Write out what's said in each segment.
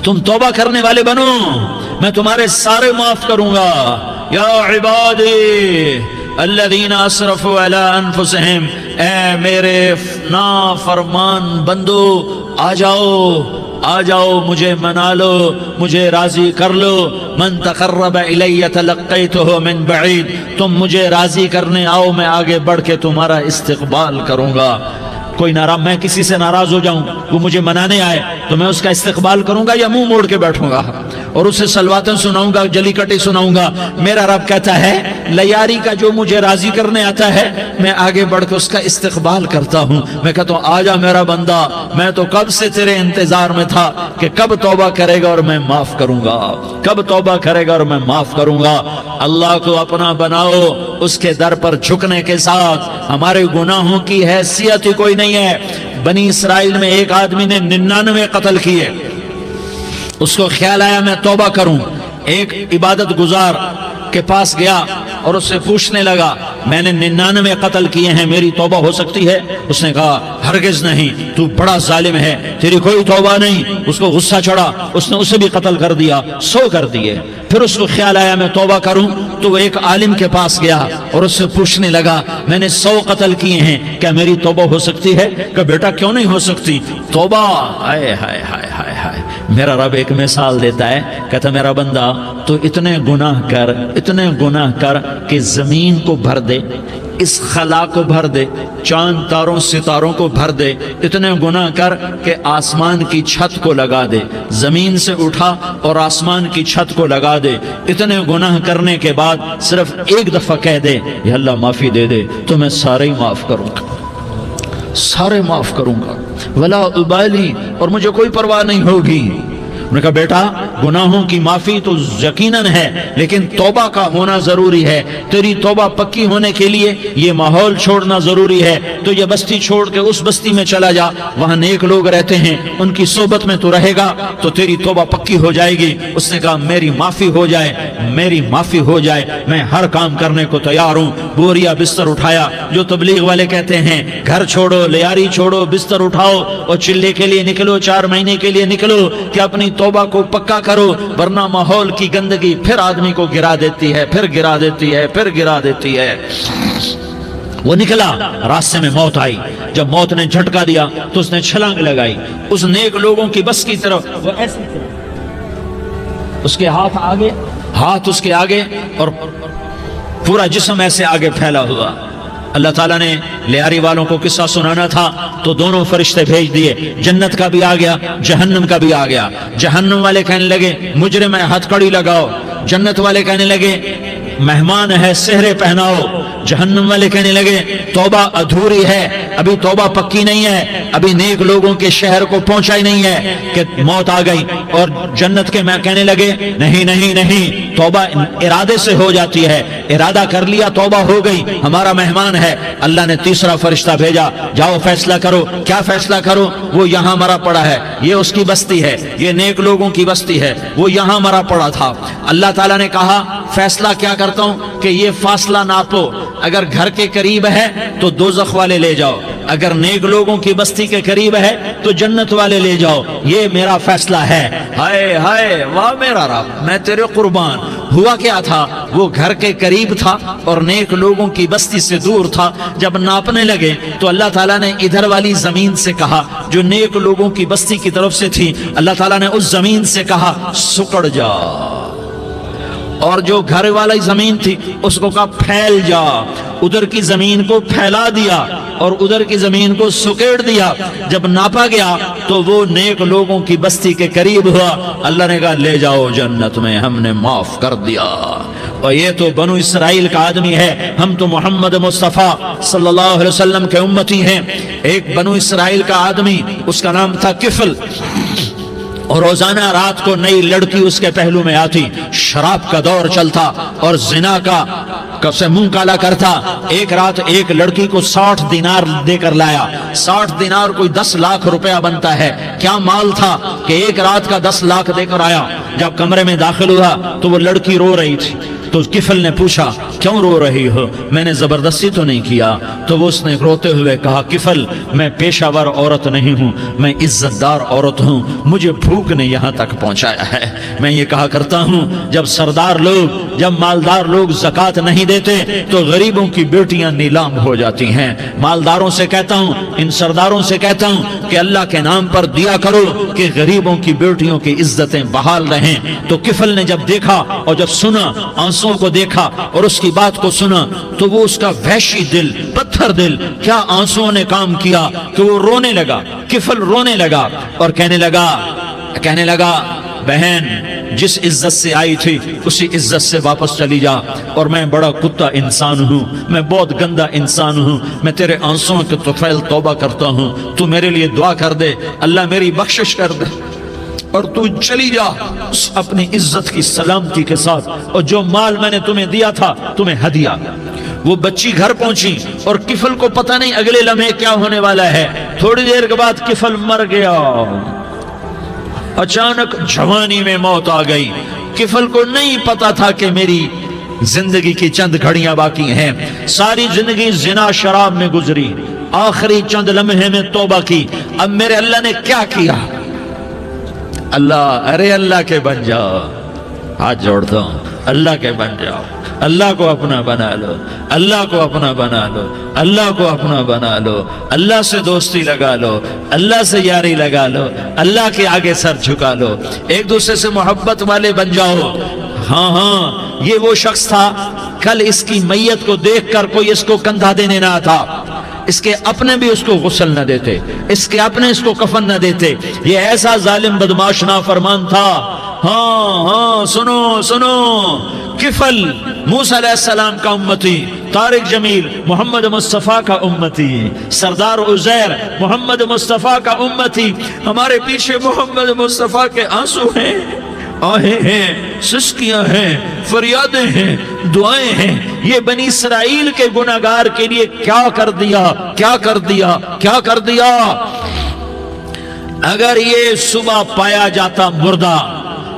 تم توبہ کرنے والے بنو، میں تمہارے سارے معاف کروں گا۔ یا عبادی الذین اسرفوا علی انفسہم، اے میرے نافرمان بندو آ جاؤ مجھے منا لو، مجھے راضی کر لو۔ من تقرب الی تلقیتہ من بعید، تم مجھے راضی کرنے آؤ، میں آگے بڑھ کے تمہارا استقبال کروں گا۔ کوئی ناراض، میں کسی سے ناراض ہو جاؤں، وہ مجھے منانے آئے تو میں اس کا استقبال کروں گا یا منہ موڑ کے بیٹھوں گا اور اسے سلواتیں سناؤں گا، جلی کٹی سناؤں گا؟ میرا رب کہتا ہے لیاری کا جو مجھے راضی کرنے آتا ہے میں آگے بڑھ کے اس کا استقبال کرتا ہوں۔ میں کہتا ہوں آجا میرا بندہ، میں تو کب سے تیرے انتظار میں تھا کہ کب توبہ کرے گا اور میں معاف کروں گا، کب توبہ کرے گا اور میں معاف کروں گا۔ اللہ کو اپنا بناؤ، اس کے در پر جھکنے کے ساتھ ہمارے گناہوں کی حیثیت ہی کوئی نہیں ہے۔ بنی اسرائیل میں ایک آدمی نے 99 قتل کیے، اس کو خیال آیا میں توبہ کروں، ایک عبادت گزار کے پاس گیا اور اس سے پوچھنے لگا میں نے 99 قتل کیے ہیں، میری توبہ ہو سکتی ہے؟ اس نے کہا ہرگز نہیں، تو بڑا ظالم ہے، تیری کوئی توبہ نہیں۔ اس کو غصہ چڑھا، اس نے اسے بھی قتل کر دیا، 100 کر دیے۔ پھر اس کو خیال آیا میں توبہ کروں، تو وہ ایک عالم کے پاس گیا اور اس سے پوچھنے لگا میں نے 100 قتل کیے ہیں، کیا میری توبہ ہو سکتی ہے؟ کہ بیٹا کیوں نہیں ہو سکتی توبہ؟ ہائے ہائے ہائے ہائے ہائے، میرا رب ایک مثال دیتا ہے، کہتا میرا بندہ تو اتنے گناہ کر کہ زمین کو بھر دے، اس خلا کو بھر دے، چاند تاروں ستاروں کو بھر دے، اتنے گناہ کر کہ آسمان کی چھت کو لگا دے، زمین سے اٹھا اور آسمان کی چھت کو لگا دے۔ اتنے گناہ کرنے کے بعد صرف ایک دفعہ کہہ دے یا اللہ معافی دے دے تو میں سارے ہی معاف کروں گا، سارے معاف کروں گا، ولا ابالی، اور مجھے کوئی پرواہ نہیں ہوگی۔ انہوں نے کہا بیٹا گناہوں کی معافی تو یقیناً ہے لیکن توبہ کا ہونا ضروری ہے، تیری توبہ پکی ہونے کے لیے یہ ماحول چھوڑنا ضروری ہے۔ تو یہ بستی چھوڑ کے اس بستی میں چلا جا، وہاں نیک لوگ رہتے ہیں، ان کی صحبت میں تو رہے گا تو تیری توبہ پکی ہو جائے گی۔ اس نے کہا میری معافی ہو جائے، میری معافی ہو جائے، میں ہر کام کرنے کو تیار ہوں۔ بوریا بستر اٹھایا، جو تبلیغ والے کہتے ہیں گھر چھوڑو، لیاری چھوڑو، بستر اٹھاؤ اور چلے کے لیے نکلو، 4 مہینے کے لیے نکلو کہ اپنی توبہ کو پکا کرو، ورنہ ماحول کی گندگی پھر آدمی کو گرا دیتی ہے، پھر گرا دیتی ہے، پھر گرا دیتی ہے۔ وہ نکلا، راستے میں موت آئی، جب موت نے جھٹکا دیا تو اس نے چھلانگ لگائی اس نیک لوگوں کی بس کی طرف، وہ ایسے اس کے ہاتھ اس کے آگے اور پورا جسم ایسے آگے پھیلا ہوا۔ اللہ تعالیٰ نے لیاری والوں کو قصہ سنانا تھا تو دونوں فرشتے بھیج دیے، جنت کا بھی آ گیا، جہنم کا بھی آ گیا۔ جہنم والے کہنے لگے مجرم ہے ہتھ کڑی لگاؤ، جنت والے کہنے لگے مہمان ہے سہرے پہناؤ۔ جہنم والے کہنے لگے توبہ ادھوری ہے، ابھی توبہ پکی نہیں ہے، ابھی نیک لوگوں کے شہر کو پہنچا ہی نہیں ہے کہ موت آ گئی۔ اور جنت کے میں کہنے لگے نہیں نہیں نہیں، توبہ ارادے سے ہو جاتی ہے، ارادہ کر لیا توبہ ہو گئی، ہمارا مہمان ہے۔ اللہ نے تیسرا فرشتہ بھیجا، جاؤ فیصلہ کرو۔ کیا فیصلہ کرو؟ وہ یہاں مرا پڑا ہے، یہ اس کی بستی ہے، یہ نیک لوگوں کی بستی ہے، وہ یہاں مرا پڑا تھا۔ اللہ تعالیٰ نے کہا فیصلہ کیا کرتا ہوں کہ یہ فاصلہ ناپو، اگر گھر کے قریب ہے تو دوزخ والے لے جاؤ، اگر نیک لوگوں کی بستی کے قریب ہے تو جنت والے لے جاؤ، یہ میرا فیصلہ ہے۔ ہائے ہائے واہ میرا رب، میں تیرے قربان۔ ہوا کیا تھا؟ وہ گھر کے قریب تھا اور نیک لوگوں کی بستی سے دور تھا۔ جب ناپنے لگے تو اللہ تعالیٰ نے ادھر والی زمین سے کہا جو نیک لوگوں کی بستی کی طرف سے تھی، اللہ تعالیٰ نے اس زمین سے کہا سکڑ جا، اور جو گھر والی زمین تھی اس کو کہا پھیل جا۔ ادھر کی زمین کو پھیلا دیا اور ادھر کی زمین کو سکیڑ دیا۔ جب ناپا گیا تو وہ نیک لوگوں کی بستی کے قریب ہوا۔ اللہ نے کہا لے جاؤ جنت میں، ہم نے معاف کر دیا۔ اور یہ تو بنو اسرائیل کا آدمی ہے، ہم تو محمد مصطفیٰ صلی اللہ علیہ وسلم کے امتی ہیں۔ ایک بنو اسرائیل کا آدمی، اس کا نام تھا کفل، اور روزانہ رات کو نئی لڑکی اس کے پہلو میں آتی، شراب کا دور چلتا اور زنا کا سے منہ کالا کرتا۔ ایک رات ایک لڑکی کو 60 دینار دے کر لایا۔ 60 دینار کوئی 10 لاکھ روپیہ بنتا ہے۔ کیا مال تھا کہ ایک رات کا 10 لاکھ دے کر آیا۔ جب کمرے میں داخل ہوا تو وہ لڑکی رو رہی تھی، تو کفل نے پوچھا کیوں رو رہی ہو؟ میں نے زبردستی تو نہیں کیا۔ تو وہ اس نے روتے ہوئے کہا کفل میں پیشہ ور عورت نہیں ہوں، میں عزت دار عورت ہوں، مجھے بھوک نے یہاں تک پہنچایا ہے۔ میں یہ کہا کرتا ہوں جب سردار لوگ، جب مالدار لوگ زکوٰۃ نہیں دیتے تو غریبوں کی بیٹیاں نیلام ہو جاتی ہیں۔ مالداروں سے کہتا ہوں، ان سرداروں سے کہتا ہوں کہ اللہ کے نام پر دیا کرو کہ غریبوں کی بیٹیوں کی عزتیں بحال رہیں۔ تو کفل نے جب دیکھا اور جب سنا، آنسوں کو دیکھا اور اس کی بات کو سنا، تو وہ اس کا وحشی دل، پتھر دل، کیا آنسوں نے کام کیا کہ وہ رونے لگا۔ کفل رونے لگا اور کہنے لگا بہن جس عزت سے آئی تھی اسی عزت سے واپس چلی جا، اور میں بڑا کتا انسان ہوں، میں بہت گندا انسان ہوں، میں تیرے آنسوں کے طفیل توبہ کرتا ہوں، تو میرے لیے دعا کر دے، اللہ میری بخشش کر دے، اور تو چلی جا اپنی عزت کی سلامتی کے ساتھ، اور جو مال میں نے تمہیں دیا تھا تمہیں ہدیہ۔ وہ بچی گھر پہنچی اور کفل کو پتہ نہیں اگلے لمحے کیا ہونے والا ہے۔ تھوڑی دیر کے بعد کفل مر گیا، اچانک جوانی میں موت آ گئی۔ کفل کو نہیں پتا تھا کہ میری زندگی کی چند گھڑیاں باقی ہیں، ساری زندگی زنا شراب میں گزری، آخری چند لمحے میں توبہ کی۔ اب میرے اللہ نے کیا کیا؟ اللہ کے بن جاؤ، ہاتھ جوڑتا ہوں، اللہ کے بن جاؤ، اللہ کو اپنا بنا لو، اللہ کو اپنا بنا لو، اللہ کو اپنا بنا لو، اللہ سے دوستی لگا لو، اللہ سے یاری لگا لو، اللہ کے آگے سر جھکا لو، ایک دوسرے سے محبت والے بن جاؤ۔ ہاں یہ وہ شخص تھا، کل اس کی میت کو دیکھ کر کوئی اس کو کندھا دینے نہ تھا، اس کے اپنے بھی اس کو غسل نہ دیتے، اس کے اپنے اس کو کفن نہ دیتے، یہ ایسا ظالم بدماش نافرمان تھا۔ ہاں سنو، کفل موسیٰ علیہ السلام کا امتی، طارق جمیل محمد مصطفیٰ کا امتی، سردار عزیر محمد مصطفیٰ کا امتی، ہمارے پیچھے محمد مصطفیٰ کے آنسو ہیں، آہیں ہیں، سسکیاں ہیں، فریادیں ہیں، دعائیں ہیں۔ یہ بنی اسرائیل کے گناہگار کے لیے کیا کر دیا۔ اگر یہ صبح پایا جاتا مردہ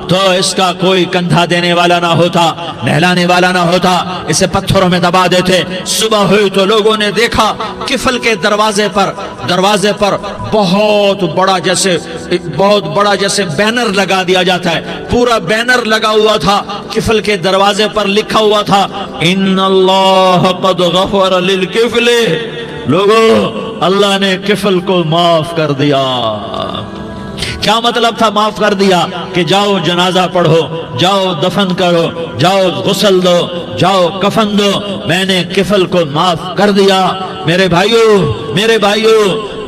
تو اس کا کوئی کندھا دینے والا نہ ہوتا، نہلانے والا نہ ہوتا، اسے پتھروں میں دبا دیتے۔ صبح ہوئی تو لوگوں نے دیکھا کفل کے دروازے پر بہت بڑا جیسے بینر لگا دیا جاتا ہے، پورا بینر لگا ہوا تھا، کفل کے دروازے پر لکھا ہوا تھا ان اللہ قد غفر للکفل، لوگوں اللہ نے کفل کو معاف کر دیا۔ کیا مطلب تھا معاف کر دیا؟ کہ جاؤ جنازہ پڑھو، جاؤ دفن کرو، جاؤ غسل دو، جاؤ کفن دو، میں نے کفل کو معاف کر دیا۔ میرے بھائیو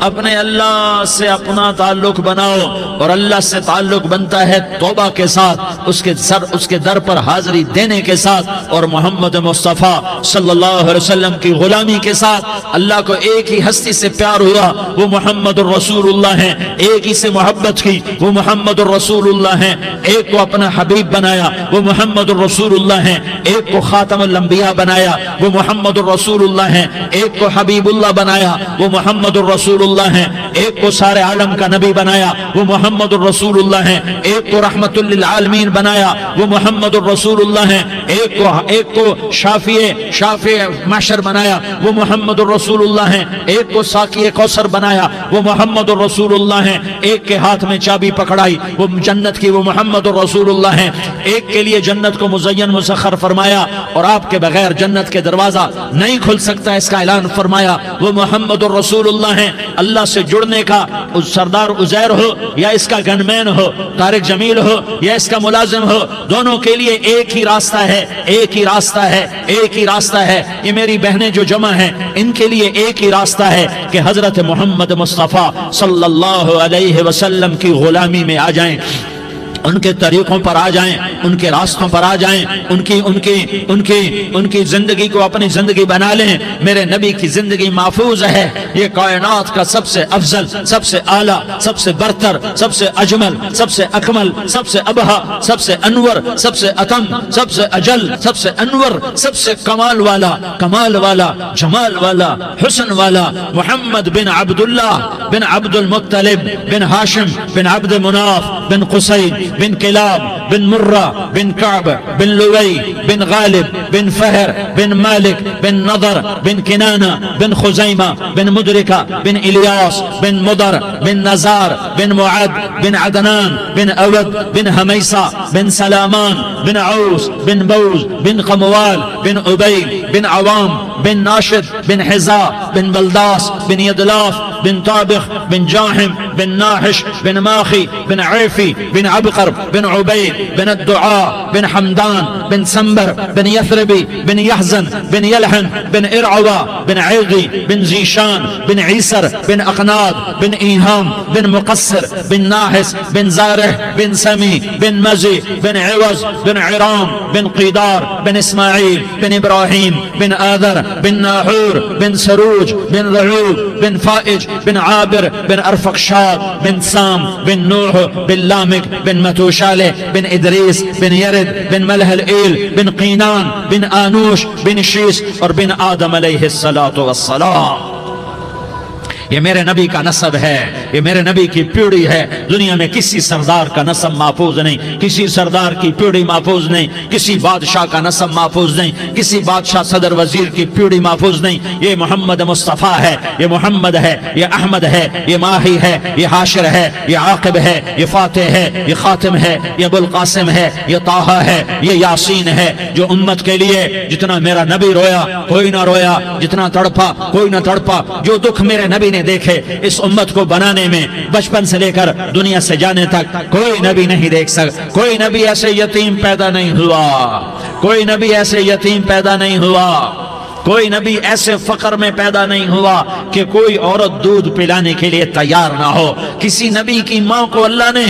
اپنے اللہ سے اپنا تعلق بناؤ، اور اللہ سے تعلق بنتا ہے توبہ کے ساتھ، اس کے در پر حاضری دینے کے ساتھ، اور محمد مصطفیٰ صلی اللہ علیہ وسلم کی غلامی کے ساتھ۔ اللہ کو ایک ہی ہستی سے پیار ہوا، وہ محمد الرسول اللہ ہیں، ایک ہی سے محبت کی، وہ محمد الرسول اللہ ہیں، ایک کو اپنا حبیب بنایا، وہ محمد الرسول اللہ ہیں، ایک کو خاتم الانبیاء بنایا، وہ محمد الرسول اللہ ہیں، ایک کو حبیب اللہ بنایا، وہ محمد الرسول اللہ ہیں، ایک کو سارے عالم کا نبی بنایا، وہ محمد الرسول اللہ ہیں، ایک کو رحمت للعالمین بنایا، وہ محمد الرسول اللہ ہیں، ایک کو شافع محشر بنایا، وہ محمد الرسول اللہ ہیں، ایک کو ساقی کوثر بنایا، وہ محمد الرسول اللہ ہیں، ایک کے ہاتھ میں چابی پکڑائی وہ جنت کی، وہ محمد الرسول اللہ ہیں، ایک کے لیے جنت کو مزین مسخر فرمایا، اور آپ کے بغیر جنت کے دروازہ نہیں کھل سکتا اس کا اعلان فرمایا، وہ محمد الرسول اللہ ہیں۔ اللہ سے جڑنے کا سردار عزیر ہو یا اس کا گن مین ہو، طارق جمیل ہو یا اس کا ملازم ہو، دونوں کے لیے ایک ہی راستہ ہے۔ یہ میری بہنیں جو جمع ہیں ان کے لیے ایک ہی راستہ ہے کہ حضرت محمد مصطفیٰ صلی اللہ علیہ وسلم کی غلامی میں آ جائیں، ان کے طریقوں پر آ جائیں، ان کے راستوں پر آ جائیں، ان کی زندگی کو اپنی زندگی بنا لیں۔ میرے نبی کی زندگی محفوظ ہے، یہ کائنات کا سب سے افضل، سب سے اعلیٰ، سب سے برتر، سب سے اجمل، سب سے اکمل، سب سے ابہا، سب سے انور، سب سے اتم، سب سے اجل، سب سے انور، سب سے کمال والا، جمال والا، حسن والا، محمد بن عبداللہ بن عبد المطلب بن ہاشم بن عبد مناف بن قصی بن کلاب بن مرہ بن کعب بن لوی بن غالب بن فہر بن مالک بن نضر بن کنانہ بن خزیمہ بن مدرکہ بن الیاس بن مدر بن نزار بن معد بن عدنان بن اود بن حمیسہ بن سلامان بن عوس بن بوز بن قموال بن عبید بن عوام بن ناشد بن حزا بن بلداس بن یدلاف بن طابخ بن جاحم بن ناحش بن ماخی بن عیفی بن عبقر بن عبید بن الدعاء بن حمدان بن سنبر بن یثربی بن یحزن بن یلحن بن ارعوہ بن عیغی بن زیشان بن عیسر بن اقناد بن ایہام بن مقصر بن ناحس بن زارح بن سمی بن مزی بن عوض بن عرام بن قیدار بن اسماعیل بن ابراہیم بن آذر بن ناحور بن سروج بن رعوب بن فائج بن عابر بن ارفقشاد بن سام بن نوح بن لامک بن متوشالہ بن ادریس بن یرد بن ملح الایل بن قینان بن آنوش بن شیس اور بن آدم علیہ السلام۔ یہ میرے نبی کا نسب ہے، یہ میرے نبی کی پیڑھی ہے۔ دنیا میں کسی سردار کا نسب محفوظ نہیں، کسی سردار کی پیڑھی محفوظ نہیں، کسی بادشاہ کا نسب محفوظ نہیں، کسی بادشاہ صدر وزیر کی پیڑھی محفوظ نہیں۔ یہ محمد مصطفیٰ ہے، یہ محمد ہے، یہ احمد ہے، یہ ماہی ہے، یہ حاشر ہے، یہ عاقب ہے، یہ فاتح ہے، یہ خاتم ہے، یہ ابو القاسم ہے، یہ طٰہٰ ہے، یہ یاسین ہے۔ جو امت کے لیے جتنا میرا نبی رویا کوئی نہ رویا، جتنا تڑپا کوئی نہ تڑپا، جو دکھ میرے نبی نے دیکھے اس امت کو بنانے میں، بچپن سے لے کر دنیا سے جانے تک کوئی نبی نہیں دیکھ سکتا۔ کوئی نبی ایسے یتیم پیدا نہیں ہوا، کوئی نبی ایسے یتیم پیدا نہیں ہوا، کوئی نبی ایسے فقر میں پیدا نہیں ہوا کہ کوئی عورت دودھ پلانے کے لیے تیار نہ ہو۔ کسی نبی کی ماں کو اللہ نے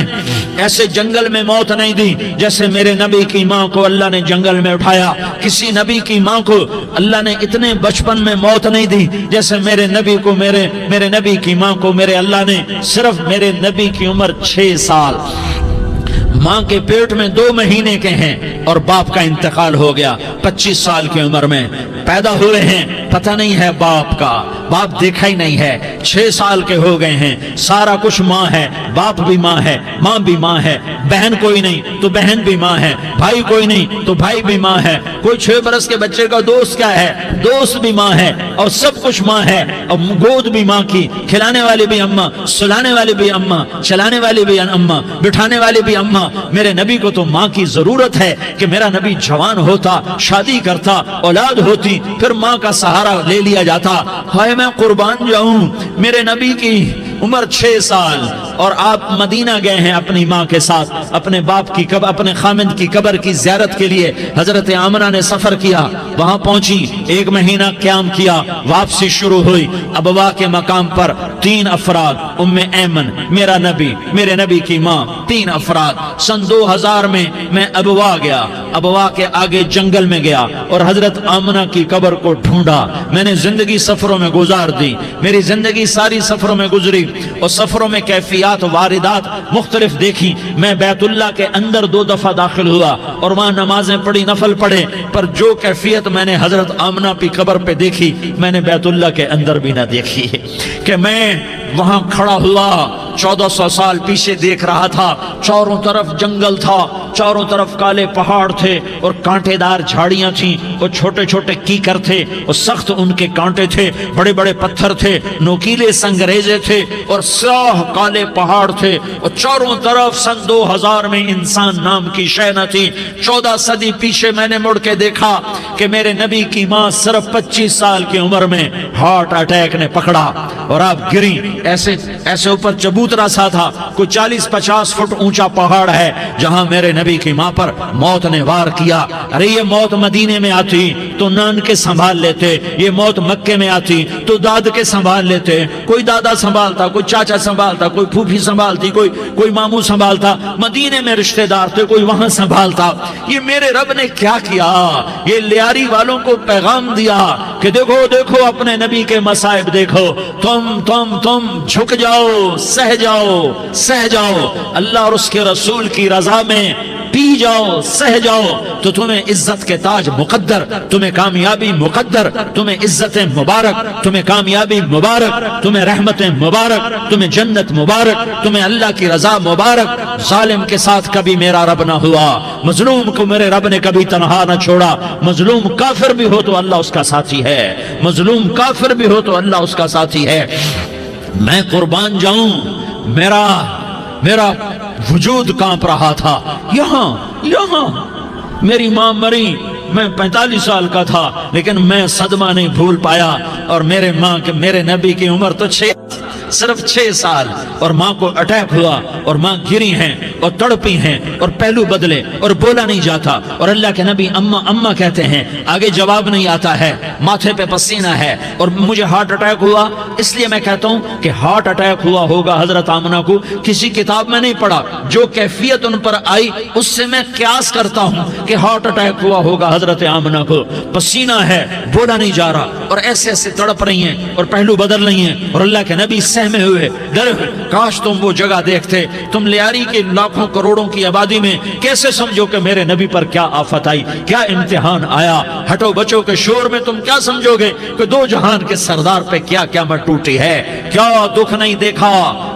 ایسے جنگل میں موت نہیں دی جیسے میرے نبی کی ماں کو اللہ نے جنگل میں اٹھایا۔ کسی نبی کی ماں کو اللہ نے اتنے بچپن میں موت نہیں دی جیسے میرے نبی کو میرے نبی کی ماں کو میرے اللہ نے صرف میرے نبی کی عمر 6 سال، ماں کے پیٹ میں 2 مہینے کے ہیں اور باپ کا انتقال ہو گیا 25 سال کی عمر میں پیدا ہوئے ہیں، پتہ نہیں ہے باپ کا، باپ دیکھا ہی نہیں ہے، 6 سال کے ہو گئے ہیں، سارا کچھ ماں ہے، باپ بھی ماں ہے، ماں بھی ماں ہے، بہن کوئی نہیں تو بہن بھی ماں ہے، بھائی کوئی نہیں تو بھائی بھی ماں ہے، کوئی 6 برس کے بچے کا دوست کیا ہے، دوست بھی ماں ہے، اور سب کچھ ماں ہے، اور گود بھی ماں کی، کھلانے والی بھی اماں، سلانے والی بھی اماں، چلانے والی بھی اماں، بٹھانے والی بھی اماں۔ میرے نبی کو تو ماں کی ضرورت ہے کہ میرا نبی جوان ہوتا، شادی کرتا، اولاد ہوتی، پھر ماں کا سہارا لے لیا جاتا۔ ہائے میں قربان جاؤں، میرے نبی کی عمر 6 سال اور آپ مدینہ گئے ہیں اپنی ماں کے ساتھ، اپنے باپ کی اپنے خامند کی قبر کی زیارت کے لیے حضرت آمنہ نے سفر کیا، وہاں پہنچی، 1 مہینہ قیام کیا، واپسی شروع ہوئی۔ ابوا کے مقام پر 3 افراد، ام ایمن، میرا نبی، میرے نبی کی ماں، 3 افراد۔ سن 2000 میں ابوا گیا، ابوا کے آگے جنگل میں گیا اور حضرت آمنہ کی قبر کو ڈھونڈا۔ میں نے زندگی سفروں میں گزار دی، میری زندگی ساری سفروں میں گزری، اور سفروں میں کیفیات واردات مختلف دیکھی۔ میں بیت اللہ کے اندر 2 دفعہ داخل ہوا اور وہاں نمازیں پڑھی، نفل پڑھے، پر جو کیفیت میں نے حضرت آمنہ کی قبر پہ دیکھی میں نے بیت اللہ کے اندر بھی نہ دیکھی کہ میں وہاں کھڑا ہوا 1400 سال پیچھے دیکھ رہا تھا، چاروں طرف جنگل تھا، چاروں طرف کالے پہاڑ تھے اور کانٹے دار جھاڑیاں تھیں، اور چھوٹے چھوٹے کیکر تھے اور سخت ان کے کانٹے تھے، بڑے بڑے پتھر تھے، نوکیلے سنگریزے تھے اور سیاہ کالے پہاڑ تھے، اور چاروں طرف سن 2000 میں انسان نام کی شے نہ تھی۔ 14 صدی پیچھے میں نے مڑ کے دیکھا کہ میرے نبی کی ماں صرف 25 سال کی عمر میں ہارٹ اٹیک نے پکڑا اور آپ گری، ایسے اوپر چبوترا سا تھا، کوئی 40-50 فٹ اونچا پہاڑ ہے جہاں میرے نبی کی ماں پر موت نے وار کیا۔ ارے یہ موت مدینے میں آتی تو نان کے سنبھال لیتے، یہ موت مکے میں آتی تو داد کے سنبھال لیتے، کوئی دادا سنبھالتا، کوئی چاچا سنبھالتا، کوئی پھوپھی سنبھالتی، کوئی ماموں سنبھالتا، مدینے میں رشتہ دار تھے کوئی وہاں سنبھالتا۔ یہ میرے رب نے کیا کیا؟ یہ لیاری والوں کو پیغام دیا کہ دیکھو دیکھو اپنے نبی کے مصائب دیکھو، تم جھک جاؤ، سہ جاؤ، اللہ اور اس کے رسول کی رضا میں پی جاؤ سہ جاؤ تو تمہیں عزت کے تاج مقدر، تمہیں کامیابی مقدر، تمہیں عزت مبارک، تمہیں کامیابی مبارک، تمہیں رحمت مبارک، تمہیں جنت مبارک، تمہیں اللہ کی رضا مبارک۔ ظالم کے ساتھ کبھی میرا رب نہ ہوا، مظلوم کو میرے رب نے کبھی تنہا نہ چھوڑا۔ مظلوم کافر بھی ہو تو اللہ اس کا ساتھی ہے، مظلوم کافر بھی ہو تو اللہ اس کا ساتھی ہے۔ میں قربان جاؤں، میرا وجود کانپ رہا تھا۔ یہاں میری ماں مری، میں 45 سال کا تھا، لیکن میں صدمہ نہیں بھول پایا۔ اور میرے نبی کی عمر تو صرف 6 سال، اور ماں کو اٹیک ہوا اور ماں گری ہیں اور تڑپی ہیں اور پہلو بدلے اور بولا نہیں جاتا، اور اللہ کے نبی اماں اماں کہتے ہیں، آگے جواب نہیں آتا ہے، ماتھے پہ پسینہ ہے، اور مجھے ہارٹ اٹیک ہوا۔ اس لیے میں کہتا ہوں کہ ہارٹ اٹیک ہوا ہوگا حضرت آمنہ کو، کسی کتاب میں نہیں پڑھا، جو کیفیت ان پر آئی اس سے میں قیاس کرتا ہوں کہ ہارٹ اٹیک ہوا ہوگا حضرت آمنہ کو۔ پسینہ ہے، بولا نہیں جا رہا، اور ایسے ایسے تڑپ رہی ہیں اور پہلو بدل رہی ہیں، اور اللہ کے نبی سہمے ہوئے ڈرے ہوئے۔ کاش تم وہ جگہ دیکھتے، تم لیاری کے لاکھوں کروڑوں کی آبادی میں کیسے سمجھو کہ میرے نبی پر کیا آفت آئی، کیا امتحان آیا۔ ہٹو بچوں کے شور میں تم کیا سمجھو گے کہ دو جہان کے سردار پہ کیا قیامت ٹوٹی ہے۔ کیا دکھ نہیں دیکھا،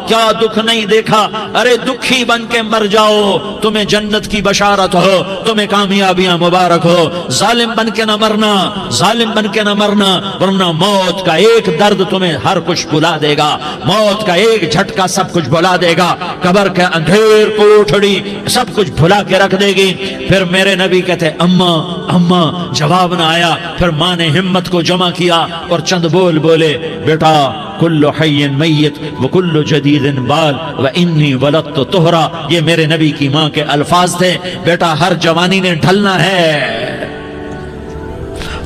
کیا دکھ نہیں دیکھا۔ ارے دکھی بن کے مر جاؤ، تمہیں جنت کی بشارت ہو، تمہیں کامیابیاں مبارک ہو۔ ظالم بن کے نہ مرنا، ظالم بن کے نہ مرنا، ورنہ موت کا ایک درد تمہیں ہر کچھ بھلا دے گا، موت کا ایک جھٹکا سب کچھ بھلا دے گا، قبر کے اندھیر کوٹھڑی سب کچھ بھلا کے رکھ دے گی۔ پھر میرے نبی کہتے اماں اماں، جواب نہ آیا۔ پھر ماں نے ہمت کو جمع کیا اور چند بول بولے، بیٹا کل حی میت وکل جدید بال وانی ولدت طہرا۔ یہ میرے نبی کی ماں کے الفاظ تھے۔ بیٹا ہر جوانی نے ڈھلنا ہے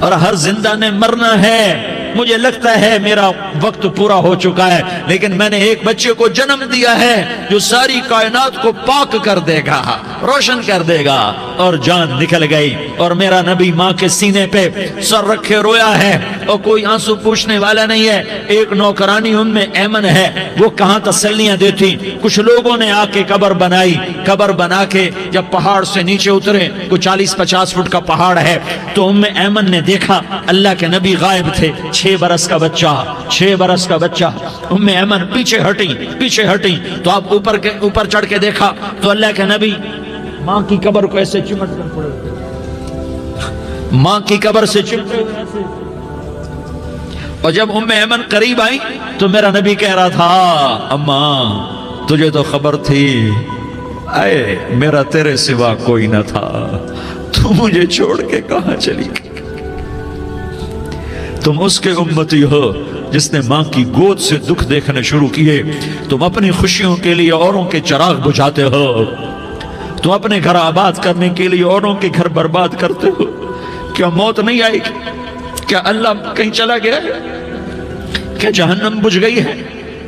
اور ہر زندہ نے مرنا ہے۔ مجھے لگتا ہے میرا وقت پورا ہو چکا ہے، لیکن میں نے ایک بچے کو جنم دیا ہے جو ساری کائنات کو پاک کر دے گا، روشن کر دے گا۔ اور جان نکل گئی، اور میرا نبی ماں کے سینے پہ سر رکھے رویا ہے، اور کوئی آنسو پوچھنے والا نہیں ہے۔ ایک نوکرانی ان میں ایمن ہے، وہ کہاں تسلیاں دیتی۔ کچھ لوگوں نے آ کے قبر بنائی، قبر بنا کے جب پہاڑ سے نیچے اترے، کوئی 40-50 فٹ کا پہاڑ ہے، تو ایمن نے دیکھا اللہ کے نبی غائب تھے۔ 6 برس کا بچہ، ایمن پیچھے ہٹی تو آپ اوپر چڑھ کے دیکھا تو اللہ کے نبی ماں کی قبر کو ایسے چمٹ کر پڑے، ماں کی قبر سے چمٹے ہوئے ایسے۔ اور جب ایمن قریب آئی تو میرا نبی کہہ رہا تھا، اماں تجھے تو خبر تھی، اے میرا تیرے سوا کوئی نہ تھا، تو مجھے چھوڑ کے کہاں چلی گئی۔ تم اس کے امتی ہو جس نے ماں کی گود سے دکھ دیکھنے شروع کیے۔ تم اپنی خوشیوں کے لیے اوروں کے چراغ بجھاتے ہو، تم اپنے گھر آباد کرنے کے لیے اوروں کے گھر برباد کرتے ہو۔ کیا موت نہیں آئے گی؟ کیا اللہ کہیں چلا گیا ہے؟ کیا جہنم بجھ گئی ہے؟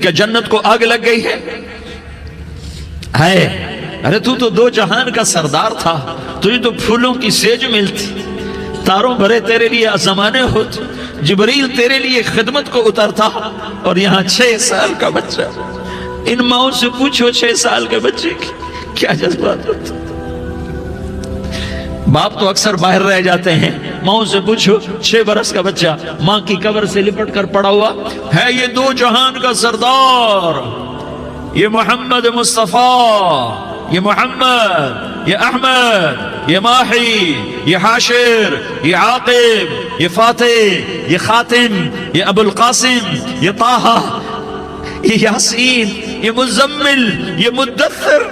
کیا جنت کو آگ لگ گئی ہے؟ ارے تو 2 جہان کا سردار تھا، تجھے تو پھولوں کی سیج ملتی، تاروں بھرے تیرے لیے زمانے ہوتے، جبریل تیرے لیے خدمت کو اترتا، اور یہاں 6 سال کا بچہ۔ ان ماؤں سے پوچھو 6 سال کے بچے کی کیا جذبات ہوتے۔ باپ تو اکثر باہر رہ جاتے ہیں، ماؤں سے پوچھو 6 برس کا بچہ ماں کی قبر سے لپٹ کر پڑا ہوا ہے۔ یہ 2 جہان کا سردار، یہ محمد مصطفیٰ، یہ محمد، یہ احمد، یہ ماہی، یہ حاشر، یہ عاقب، یہ فاتح، یہ خاتم، یہ ابو القاسم، یہ طہ، یہ یاسین، یہ مزمل، یہ مدثر،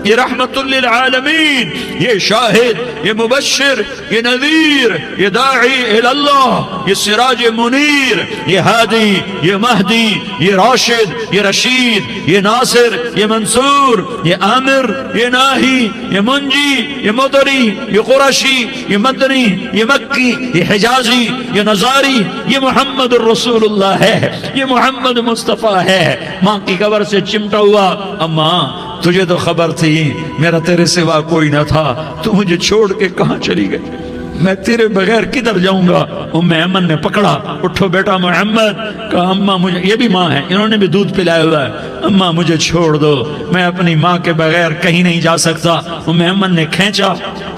یہ رحمت للعالمین، یہ شاہد، یہ مبشر، یہ نذیر، یہ داعی الاللہ، یہ سراج منیر، یہ ہادی، یہ مہدی، یہ راشد، یہ رشید، یہ ناصر، یہ منصور، یہ عامر، یہ ناہی، یہ منجی، یہ مدری، یہ قرشی، یہ مدنی، یہ مکی، یہ حجازی، یہ نظاری، یہ محمد الرسول اللہ ہے، یہ محمد مصطفیٰ ہے۔ ماں کی قبر سے چمٹا ہوا، اماں تجھے تو خبر تھی میرا تیرے سوا کوئی نہ تھا، تو مجھے چھوڑ کے کہاں چلی گئی، میں تیرے بغیر کدھر جاؤں گا؟ ام ایمن نے پکڑا، اٹھو بیٹا محمد، کہا اماں مجھے، یہ بھی ماں ہے، انہوں نے بھی دودھ پلایا ہوا ہے، اماں مجھے چھوڑ دو، میں اپنی ماں کے بغیر کہیں نہیں جا سکتا۔ ام ایمن نے کھینچا،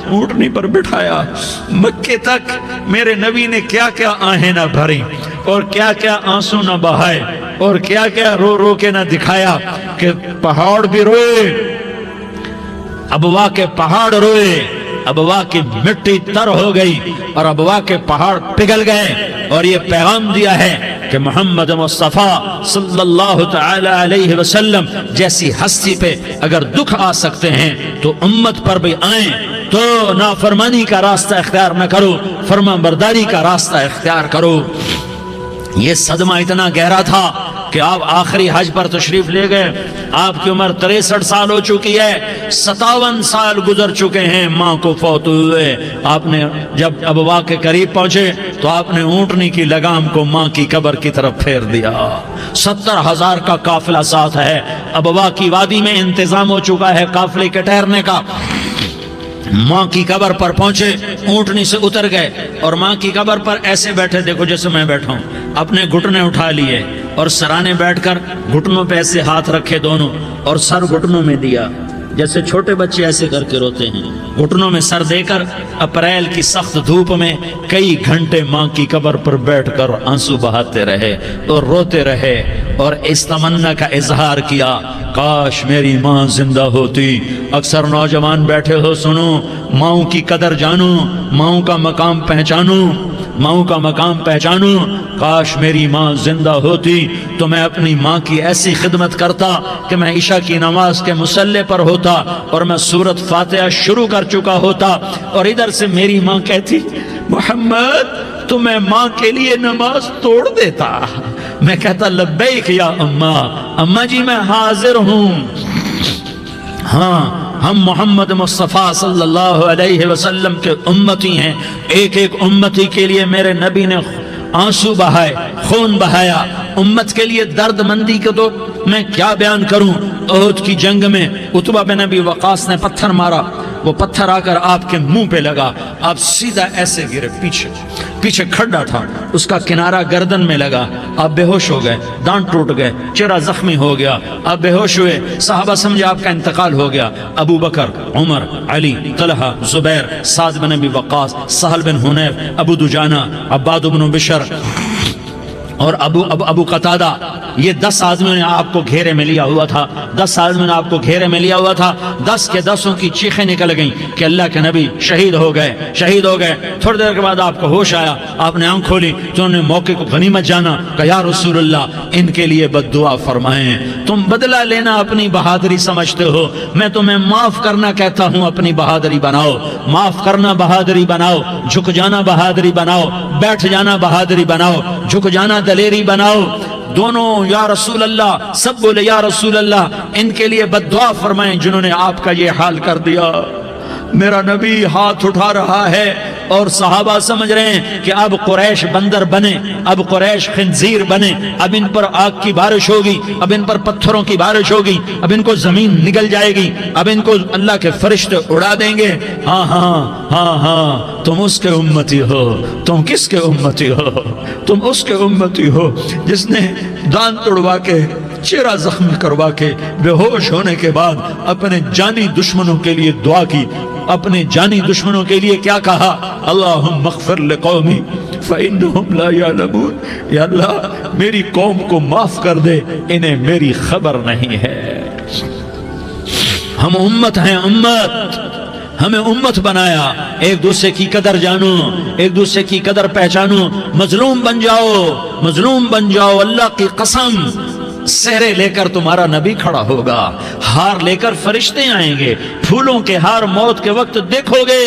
اونٹنی پر بٹھایا، مکے تک میرے نبی نے کیا کیا آہیں نہ بھری اور کیا کیا آنسو نہ بہائے اور کیا کیا رو رو کے نہ دکھایا کہ پہاڑ بھی روئے، ابوا کے پہاڑ روئے، ابوا کی مٹی تر ہو گئی اور ابوا کے پہاڑ پگھل گئے، اور یہ پیغام دیا ہے کہ محمد مصطفیٰ صلی اللہ تعالی علیہ وسلم جیسی ہستی پہ اگر دکھ آ سکتے ہیں تو امت پر بھی آئیں، تو نافرمانی کا راستہ اختیار نہ کرو، فرما برداری کا راستہ اختیار کرو۔ یہ صدمہ اتنا گہرا تھا کہ آپ آخری حج پر تشریف لے گئے، آپ کی عمر 63 سال ہو چکی ہے، 57 سال گزر چکے ہیں ماں کو فوت ہوئے۔ آپ نے جب ابوا کے قریب پہنچے تو آپ نے اونٹنی کی لگام کو ماں کی قبر کی طرف پھیر دیا۔ 70,000 کا قافلہ ساتھ ہے، ابوا کی وادی میں انتظام ہو چکا ہے قافلے کے ٹھہرنے کا۔ ماں کی قبر پر پہنچے، اونٹنی سے اتر گئے اور ماں کی قبر پر ایسے بیٹھے، دیکھو جیسے میں بیٹھا ہوں، اپنے گھٹنے اٹھا لیے اور سرانے بیٹھ کر گھٹنوں پہ ایسے ہاتھ رکھے دونوں اور سر گھٹنوں میں دیا، جیسے چھوٹے بچے ایسے کر کے روتے ہیں، گھٹنوں میں سر دے کر اپریل کی سخت دھوپ میں کئی گھنٹے ماں کی قبر پر بیٹھ کر آنسو بہاتے رہے اور روتے رہے اور اس تمنا کا اظہار کیا، کاش میری ماں زندہ ہوتی۔ اکثر نوجوان بیٹھے ہو، سنو، ماؤں کی قدر جانو، ماؤں کا مقام پہچانو، ماؤں کا مقام پہچانو۔ کاش میری ماں زندہ ہوتی تو میں اپنی ماں کی ایسی خدمت کرتا کہ میں عشاء کی نماز کے مصلی پر ہوتا اور میں سورۃ فاتحہ شروع کر چکا ہوتا، اور ادھر سے میری ماں کہتی محمد تو میں ماں کے لیے نماز توڑ دیتا، میں کہتا لبیک یا اماں، اماں جی میں حاضر ہوں۔ ہاں، ہم محمد مصطفیٰ صلی اللہ علیہ وسلم کے امتی ہیں، ایک ایک امتی کے لیے میرے نبی نے آنسو بہائے، خون بہایا، امت کے لیے درد مندی کو تو میں کیا بیان کروں۔ احد کی جنگ میں عتبہ بن ابی وقاص نے پتھر مارا، وہ پتھر آ کر آپ کے منہ پہ لگا، آپ سیدھا ایسے گرے، پیچھے کھڈا تھا، اس کا کنارہ گردن میں لگا، آپ بے ہوش ہو گئے، دانت ٹوٹ گئے، چہرہ زخمی ہو گیا، آپ بے ہوش ہوئے، صحابہ سمجھے آپ کا انتقال ہو گیا۔ ابو بکر، عمر، علی، طلحہ، زبیر، سعد بن ابی وقاص، سہل بن حنیف، ابو دجانہ، عباد بن بشر اور ابو قتادہ، یہ 10 آدمیوں نے آپ کو گھیرے میں لیا ہوا تھا، 10 آدمیوں نے آپ کو گھیرے میں لیا ہوا تھا، 10 کے 10 کی چیخیں نکل گئیں کہ اللہ کے نبی شہید ہو گئے، شہید ہو گئے۔ تھوڑی دیر کے بعد آپ کو ہوش آیا، آپ نے آنکھ کھولی تو انہوں نے موقع کو غنیمت جانا کہ یا رسول اللہ ان کے لیے بد دعا فرمائیں، تم بدلہ لینا اپنی بہادری سمجھتے ہو، میں تمہیں معاف کرنا کہتا ہوں، اپنی بہادری بناؤ، معاف کرنا بہادری بناؤ، جھک جانا بہادری بناؤ، بیٹھ جانا بہادری بناؤ، جھک جانا دلیری بناؤ۔ دونوں یا رسول اللہ، سب بولے یا رسول اللہ، ان کے لیے بد دعا فرمائیں جنہوں نے آپ کا یہ حال کر دیا۔ میرا نبی ہاتھ اٹھا رہا ہے اور صحابہ سمجھ رہے ہیں کہ اب قریش بندر بنے، اب قریش خنزیر بنے، اب ان پر آگ کی بارش ہوگی، اب ان پر پتھروں کی بارش ہوگی، اب ان کو زمین نگل جائے گی، اب ان کو اللہ کے فرشتے اڑا دیں گے۔ ہاں ہاں ہاں ہاں، تم اس کے امتی ہو، تم کس کے امتی ہو؟ تم اس کے امتی ہو جس نے دانت توڑوا کے، چہرہ زخمی کروا کے، بے ہوش ہونے کے بعد اپنے جانی دشمنوں کے لیے دعا کی، اپنے جانی دشمنوں کے لیے کیا کہا؟ اللہم اغفر لقومی فإنہم لا یعلمون، یا اللہ میری قوم کو معاف کر دے، انہیں میری خبر نہیں ہے۔ ہم امت ہیں، امت، ہمیں امت بنایا، ایک دوسرے کی قدر جانو، ایک دوسرے کی قدر پہچانو، مظلوم بن جاؤ، مظلوم بن جاؤ، اللہ کی قسم سہرے لے کر تمہارا نبی کھڑا ہوگا، ہار لے کر فرشتے آئیں گے، پھولوں کے ہار موت کے وقت دیکھو گے،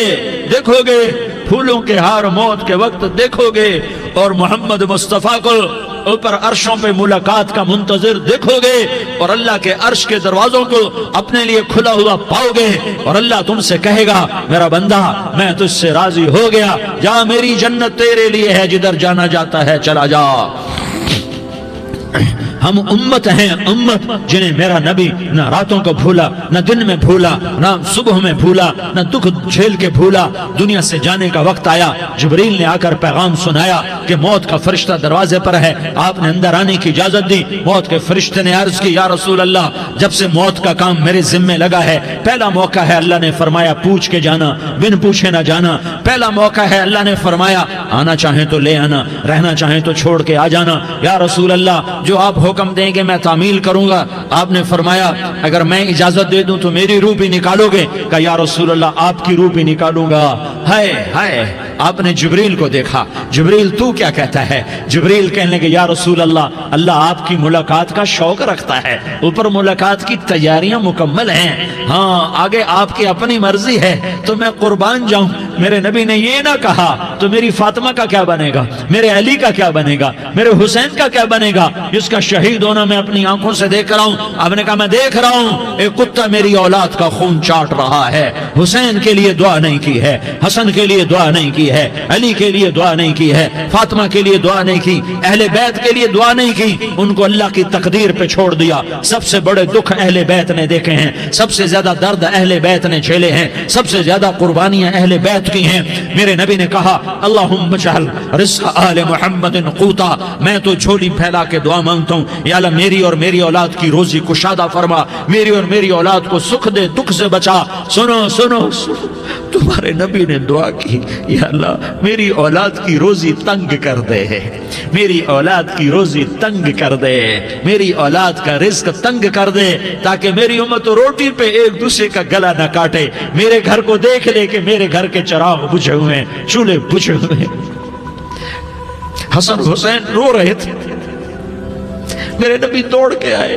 دیکھو گے، پھولوں کے ہار موت کے وقت دیکھو گے، اور محمد مصطفیٰ کو اوپر عرشوں پہ ملاقات کا منتظر دیکھو گے، اور اللہ کے عرش کے دروازوں کو اپنے لیے کھلا ہوا پاؤ گے، اور اللہ تم سے کہے گا میرا بندہ میں تجھ سے راضی ہو گیا، جا میری جنت تیرے لیے ہے، جدھر جانا جاتا ہے چلا جا۔ ہم امت ہیں، امت جنہیں میرا نبی نہ راتوں کو بھولا، نہ دن میں بھولا، نہ صبح میں بھولا، نہ دکھ جھیل کے بھولا۔ دنیا سے جانے کا وقت آیا، جبریل نے آ کر پیغام سنایا کہ موت کا فرشتہ دروازے پر ہے، آپ نے اندر آنے کی اجازت دی۔ موت کے فرشتے نے عرض کی، یا رسول اللہ، جب سے موت کا کام میرے ذمے لگا ہے، پہلا موقع ہے، اللہ نے فرمایا پوچھ کے جانا، بن پوچھے نہ جانا۔ پہلا موقع ہے، اللہ نے فرمایا آنا چاہیں تو لے آنا، رہنا چاہیں تو چھوڑ کے آ جانا۔ یا رسول اللہ، جو آپ حکم دیں گے میں تعمیل کروں گا۔ آپ نے فرمایا اگر میں اجازت دے دوں تو میری روح بھی نکالو گے؟ کہ یا رسول اللہ، آپ کی روح بھی نکالوں گا۔ ہائے ہائے، آپ نے جبریل کو دیکھا، جبریل تو کیا کہتا ہے؟ جبریل کہنے لگے یا رسول اللہ، اللہ آپ کی ملاقات کا شوق رکھتا ہے، اوپر ملاقات کی تیاریاں مکمل ہیں، ہاں آگے آپ کی اپنی مرضی ہے تو میں قربان جاؤں۔ میرے نبی نے یہ نہ کہا تو میری فاطمہ کا کیا بنے گا، میرے علی کا کیا بنے گا، میرے حسین کا کیا بنے گا، جس کا شہید ہونا میں اپنی آنکھوں سے دیکھ رہا ہوں۔ آپ نے کہا میں دیکھ رہا ہوں، ایک کتا میری اولاد کا خون چاٹ رہا ہے۔ حسین کے لیے دعا نہیں کی ہے، حسن کے لیے دعا نہیں کی ہے، علی کے لیے دعا نہیں کی ہے، فاطمہ کے لیے دعا نہیں کی، اہل بیت کے لیے دعا نہیں کی، ان کو اللہ کی تقدیر پہ چھوڑ دیا۔ سب سے بڑے دکھ اہل بیت نے دیکھے ہیں، سب سے زیادہ درد اہل بیت نے جھیلے ہیں، سب سے زیادہ قربانیاں اہل بیت کی ہیں۔ میرے نبی نے کہا اللہم اجعل رزق آل محمد قوتا، میں تو جھولی پھیلا کے دعا مانگتا ہوں، یا اللہ میری اور میری اولاد کی روزی کشادہ فرما، میری اور میری اولاد کو سکھ دے، دکھ سے بچا۔ سنو سنو سنو، تمہارے نبی نے دعا کی، یا اللہ میری اولاد کی روزی تنگ کر دے، میری اولاد کی روزی تنگ کر دے، میری اولاد کا رزق تنگ کر دے، تاکہ میری امت روٹی پہ ایک دوسرے کا گلا نہ کاٹے، میرے گھر کو دیکھ لے کہ میرے گھر کے چراغ بجھے ہوئے ہیں، چولہے بجھے ہوئے ہیں۔ حسن حسین رو رہے تھے، میرے نبی دوڑ کے آئے،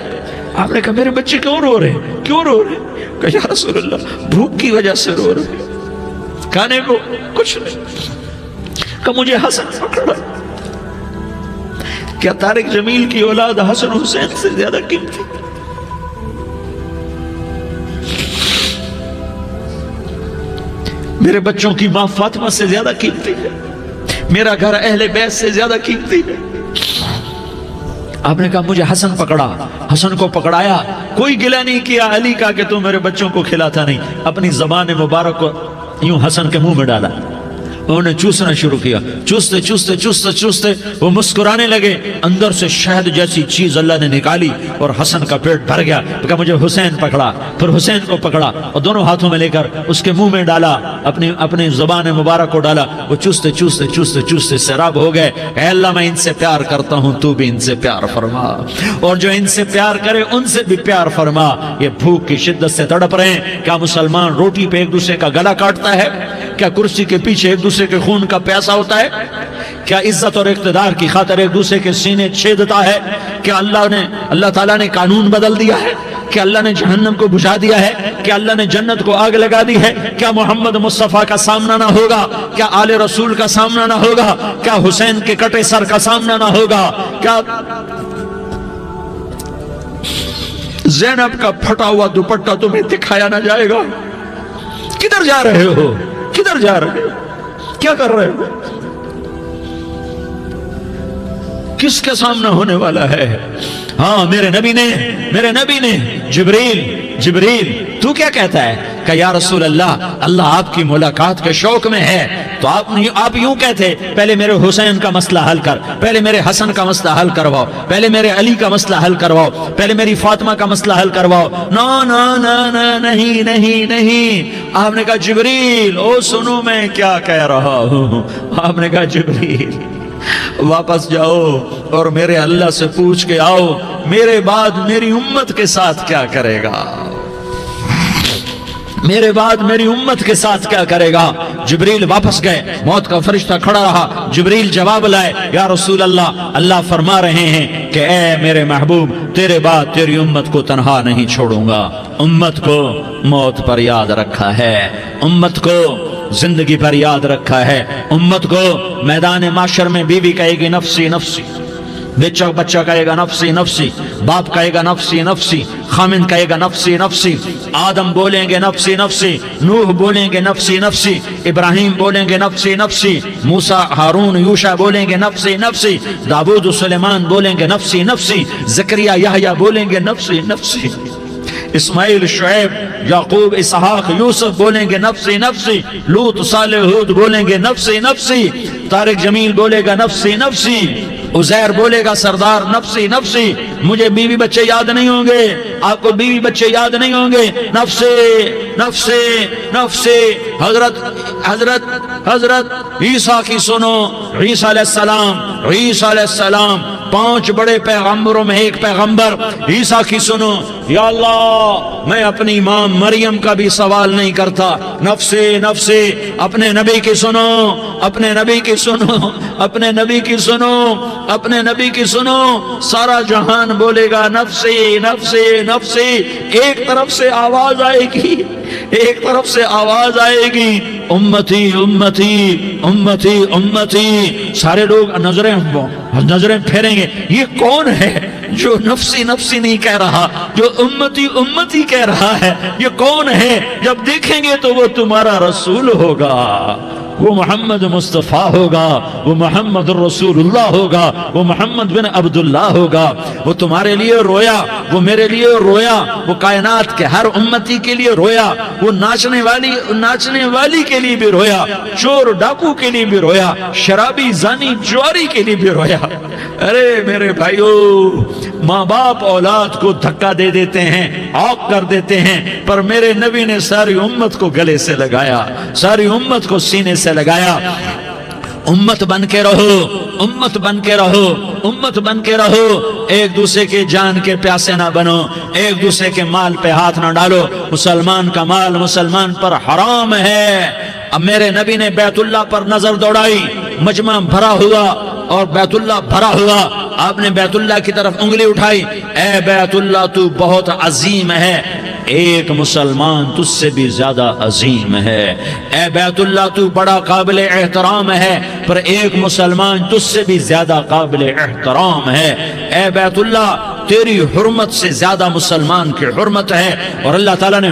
آپ نے کہا میرے بچے کیوں رو رہے ہیں، کیوں رو رہے ہیں؟ کہا یا رسول اللہ بھوک کی وجہ سے رو رہے ہیں، کھانے کو کچھ نہیں۔ کہ مجھے حسن پکڑا۔ کیا طارق جمیل کی اولاد حسن حسین سے زیادہ قیمتی؟ میرے بچوں کی ماں فاطمہ سے زیادہ قیمتی ہے، میرا گھر اہل بیت سے زیادہ قیمتی ہے۔ آپ نے کہا مجھے حسن پکڑا، حسن کو پکڑایا، کوئی گلہ نہیں کیا علی کا کہ تو میرے بچوں کو کھلاتا نہیں، اپنی زبان مبارک کو یوں حسن کے منہ میں ڈالا، انہوں نے چوسنا شروع کیا، چوستے چوستے چوستے چوستے وہ مسکرانے لگے، اندر سے شہد جیسی چیز اللہ نے نکالی اور حسن کا پیٹ بھر گیا۔ کہا مجھے حسین پکڑا، پھر حسین کو پکڑا اور دونوں ہاتھوں میں لے کر اس کے منہ میں ڈالا، اپنی زبان مبارک کو ڈالا، وہ چوستے چوستے چوستے چوستے سیراب ہو گئے۔ اے اللہ میں ان سے پیار کرتا ہوں، تو بھی ان سے پیار فرما، اور جو ان سے پیار کرے ان سے بھی پیار فرما۔ یہ بھوک کی شدت سے تڑپ رہے ہیں، کیا مسلمان روٹی پہ ایک دوسرے کا گلا کاٹتا ہے؟ کیا کرسی کے پیچھے ایک دوسرے کے خون کا پیاسا ہوتا ہے؟ کیا عزت اور اقتدار کی خاطر ایک دوسرے کے سینے چھیدتا ہے؟ کیا اللہ تعالیٰ نے قانون بدل دیا ہے؟ کیا اللہ نے جہنم کو بجھا دیا ہے؟ کیا اللہ نے جنت کو آگ لگا دی ہے؟ کیا محمد مصطفیٰ کا سامنا نہ ہوگا؟ کیا آل رسول کا سامنا نہ ہوگا؟ کیا حسین کے کٹے سر کا سامنا نہ ہوگا؟ کیا زینب کا پھٹا ہوا دوپٹہ تمہیں دکھایا نہ جائے گا؟ کدھر جا رہے ہو؟ کدھر جا رہے ہو؟ کیا کر رہے ہو؟ کس کے سامنا ہونے والا ہے؟ ہاں میرے نبی نے جبریل تو کیا کہتا ہے؟ کہ یا رسول اللہ، اللہ آپ کی ملاقات کے شوق میں ہے، تو آپ یوں کہتے پہلے میرے حسین کا مسئلہ حل کر، پہلے میرے حسن کا مسئلہ حل کرواؤ، پہلے میرے علی کا مسئلہ حل کرواؤ، پہلے میری فاطمہ کا مسئلہ حل کرواؤ۔ نہیں۔ آپ نے کہا جبریل او سنو میں کیا کہہ رہا ہوں۔ آپ نے کہا جبریل واپس جاؤ اور میرے اللہ سے پوچھ کے آؤ میرے بعد میری امت کے ساتھ کیا کرے گا، میرے بعد میری امت کے ساتھ کیا کرے گا۔ جبریل واپس گئے، موت کا فرشتہ کھڑا رہا، جبریل جواب لائے، یا رسول اللہ، اللہ فرما رہے ہیں کہ اے میرے محبوب، تیرے بعد تیری امت کو تنہا نہیں چھوڑوں گا، امت کو موت پر یاد رکھا ہے، امت کو زندگی پر یاد رکھا ہے، امت کو میدان معاشر میں بیوی کہے گی نفسی نفسی، بچہ کہے گا نفسی نفسی، باپ کہے گا نفسی نفسی، خامن کہے گا نفسی نفسی، آدم بولیں گے نفسی نفسی، نوح بولیں گے نفسی نفسی، ابراہیم بولیں گے نفسی نفسی، موسیٰ ہارون یوشع بولیں گے نفسی نفسی، داؤد و سلیمان بولیں گے نفسی نفسی، زکریا یحییٰ بولیں گے نفسی نفسی، اسماعیل شعیب یعقوب اسحاق یوسف بولیں گے نفسی نفسی، لوط صالح ہود بولیں گے نفسی نفسی، طارق جمیل بولے گا نفسی نفسی، عزیر بولے گا سردار نفسی نفسی، مجھے بیوی بچے یاد نہیں ہوں گے، آپ کو بیوی بچے یاد نہیں ہوں گے، نفسی نفسی نفسی۔ حضرت عیسیٰ کی سنو، عیسیٰ علیہ السلام 5 بڑے پیغمبروں میں ایک پیغمبر عیسیٰ کی سنو، یا اللہ میں اپنی ماں مریم کا بھی سوال نہیں کرتا، نفسی نفسی، اپنے نبی کی سنو، اپنے نبی کی سنو، اپنے نبی کی سنو، اپنے نبی کی سنو، سارا جہان بولے گا نفسی نفسی نفسی، ایک طرف سے آواز آئے گی، ایک طرف سے آواز آئے گی، امتی امتی امتی امتی، سارے لوگ نظریں پھیریں گے، یہ کون ہے جو نفسی نفسی نہیں کہہ رہا، جو امتی امتی کہہ رہا ہے، یہ کون ہے؟ جب دیکھیں گے تو وہ تمہارا رسول ہوگا، وہ محمد مصطفیٰ ہوگا، وہ محمد الرسول اللہ ہوگا، وہ محمد بن عبداللہ ہوگا، وہ تمہارے لیے رویا، وہ میرے لیے رویا، وہ کائنات کے ہر امتی کے لیے رویا، وہ ناچنے والی کے لیے بھی رویا، چور ڈاکو کے لیے بھی رویا، شرابی زانی جواری کے لیے بھی رویا۔ ارے میرے بھائیو، ماں باپ اولاد کو دھکا دے دیتے ہیں، عاق کر دیتے ہیں، پر میرے نبی نے ساری امت کو گلے سے لگایا، ساری امت کو سینے سے لگایا۔ امت بن کے رہو، امت بن کے رہو، امت بن کے رہو، ایک دوسرے کے جان کے پیاسے نہ بنو، ایک دوسرے کے مال پہ ہاتھ نہ ڈالو، مسلمان کا مال مسلمان پر حرام ہے۔ اب میرے نبی نے بیت اللہ پر نظر دوڑائی، مجمع بھرا ہوا اور بیت اللہ بھرا ہوا، آپ نے بیت اللہ کی طرف انگلی اٹھائی، اے بیت اللہ تو بہت عظیم ہے، ایک مسلمان تجھ سے بھی زیادہ عظیم ہے، اے بیت اللہ تو بڑا قابل احترام ہے، پر ایک مسلمان تجھ سے بھی زیادہ قابل احترام ہے، اے بیت اللہ تیری حرمت سے زیادہ مسلمان کی حرمت ہے، اور اللہ تعالیٰ نے